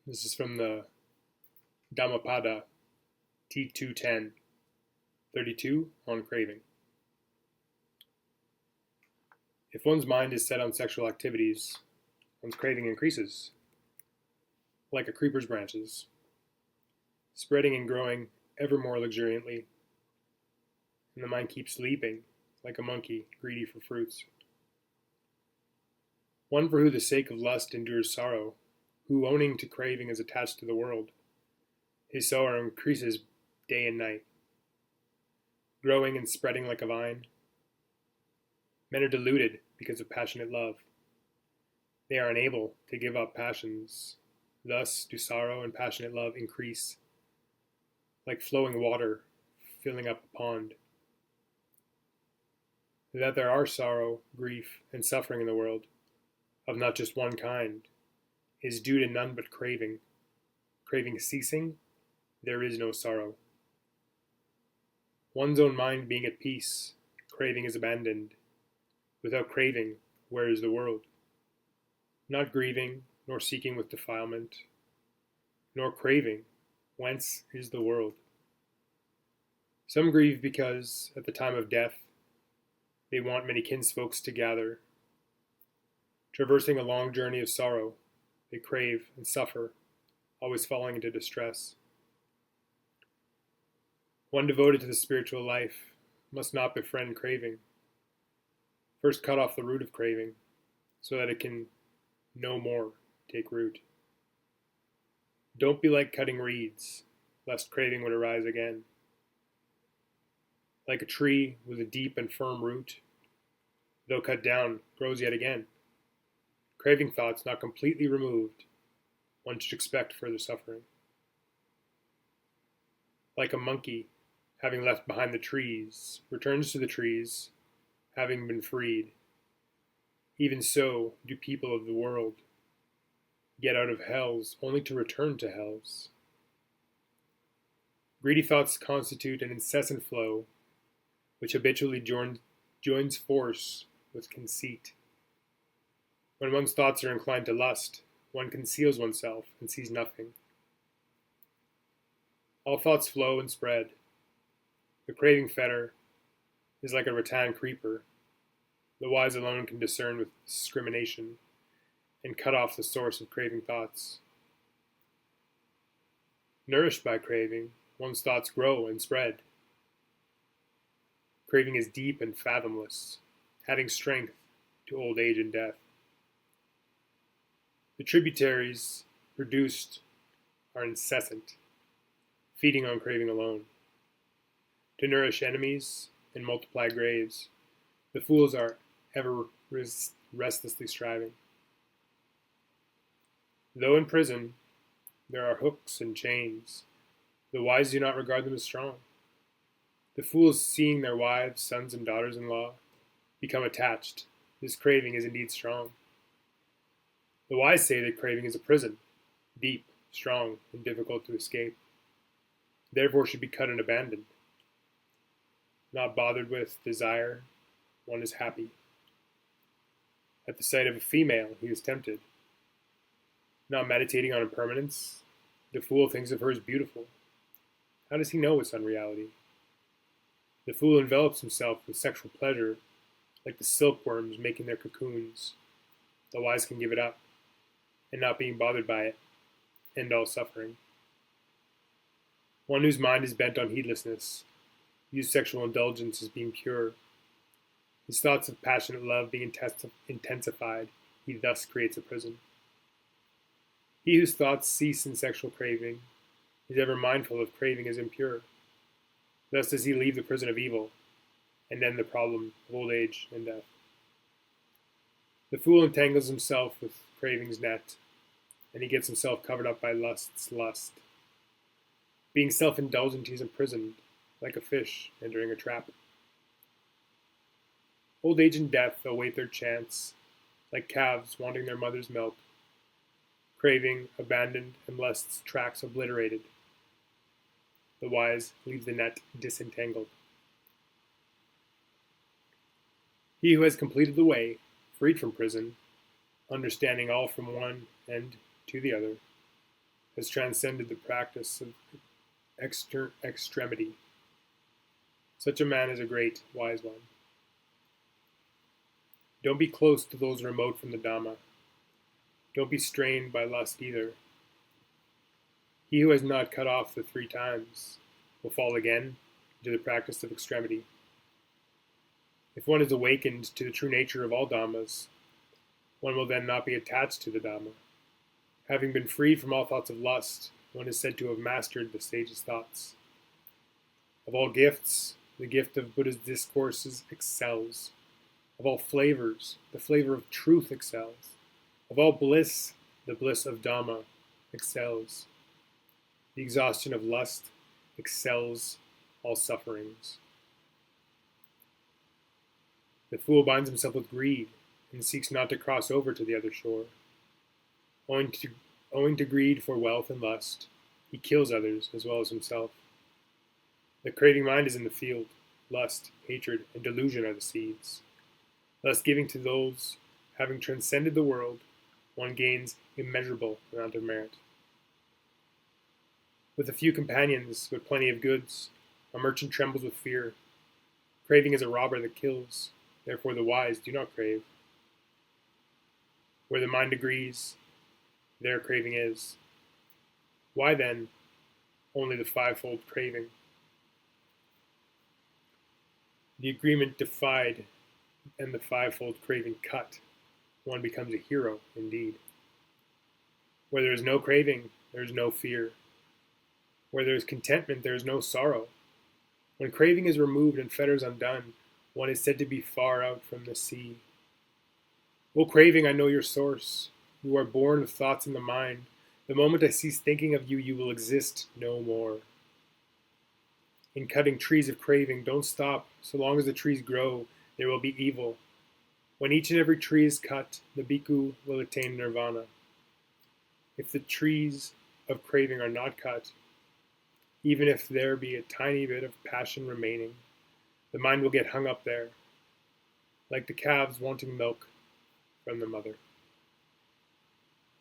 This is from the Dhammapada T210, 32 on craving. If one's mind is set on sexual activities, one's craving increases, like a creeper's branches, spreading and growing ever more luxuriantly, and the mind keeps leaping like a monkey greedy for fruits. One for who the sake of lust endures sorrow, who owning to craving is attached to the world, his sorrow increases day and night, growing and spreading like a vine. Men are deluded because of passionate love. They are unable to give up passions. Thus do sorrow and passionate love increase, like flowing water filling up a pond. That there are sorrow, grief, and suffering in the world, of not just one kind, is due to none but craving. Craving ceasing, there is no sorrow. One's own mind being at peace, craving is abandoned. Without craving, where is the world? Not grieving, nor seeking with defilement, nor craving, whence is the world? Some grieve because, at the time of death, they want many kinsfolks to gather. Traversing a long journey of sorrow, they crave and suffer, always falling into distress. One devoted to the spiritual life must not befriend craving. First cut off the root of craving, so that it can no more take root. Don't be like cutting reeds, lest craving would arise again. Like a tree with a deep and firm root, though cut down, grows yet again. Craving thoughts not completely removed, one should expect further suffering. Like a monkey, having left behind the trees, returns to the trees, having been freed. Even so do people of the world get out of hells only to return to hells. Greedy thoughts constitute an incessant flow, which habitually joins force with conceit. When one's thoughts are inclined to lust, one conceals oneself and sees nothing. All thoughts flow and spread. The craving fetter is like a rattan creeper. The wise alone can discern with discrimination and cut off the source of craving thoughts. Nourished by craving, one's thoughts grow and spread. Craving is deep and fathomless, adding strength to old age and death. The tributaries produced are incessant, feeding on craving alone. To nourish enemies and multiply graves, the fools are ever restlessly striving. Though in prison, there are hooks and chains. The wise do not regard them as strong. The fools, seeing their wives, sons, and daughters-in-law become attached. This craving is indeed strong. The wise say that craving is a prison, deep, strong, and difficult to escape. Therefore should be cut and abandoned. Not bothered with desire, one is happy. At the sight of a female, he is tempted. Not meditating on impermanence, the fool thinks of her as beautiful. How does he know its unreality? The fool envelops himself with sexual pleasure, like the silkworms making their cocoons. The wise can give it up, and not being bothered by it, end all suffering. One whose mind is bent on heedlessness views sexual indulgence as being pure. His thoughts of passionate love being intensified, he thus creates a prison. He whose thoughts cease in sexual craving is ever mindful of craving as impure. Thus does he leave the prison of evil and end the problem of old age and death. The fool entangles himself with craving's net, and he gets himself covered up by lust's lust. Being self-indulgent, he is imprisoned, like a fish entering a trap. Old age and death await their chance, like calves wanting their mother's milk. Craving abandoned and lust's tracks obliterated. The wise leaves the net disentangled. He who has completed the way, freed from prison, understanding all from one end to the other, has transcended the practice of extremity. Such a man is a great, wise one. Don't be close to those remote from the Dhamma. Don't be strained by lust either. He who has not cut off the 3 times will fall again into the practice of extremity. If one is awakened to the true nature of all Dhammas, one will then not be attached to the Dhamma. Having been freed from all thoughts of lust, one is said to have mastered the sage's thoughts. Of all gifts, the gift of Buddha's discourses excels. Of all flavors, the flavor of truth excels. Of all bliss, the bliss of Dhamma excels. The exhaustion of lust excels all sufferings. The fool binds himself with greed and seeks not to cross over to the other shore. Owing to greed for wealth and lust, he kills others as well as himself. The craving mind is in the field. Lust, hatred, and delusion are the seeds. Thus, giving to those having transcended the world, one gains immeasurable amount of merit. With a few companions, but plenty of goods, a merchant trembles with fear. Craving is a robber that kills, therefore the wise do not crave. Where the mind agrees, there craving is. Why then only the 5-fold craving? The agreement defied and the 5-fold craving cut, one becomes a hero indeed. Where there is no craving, there is no fear. Where there is contentment, there is no sorrow. When craving is removed and fetters undone, one is said to be far out from the sea. O craving, I know your source. You are born of thoughts in the mind. The moment I cease thinking of you, you will exist no more. In cutting trees of craving, don't stop. So long as the trees grow, there will be evil. When each and every tree is cut, the bhikkhu will attain nirvana. If the trees of craving are not cut, even if there be a tiny bit of passion remaining, the mind will get hung up there, like the calves wanting milk from the mother.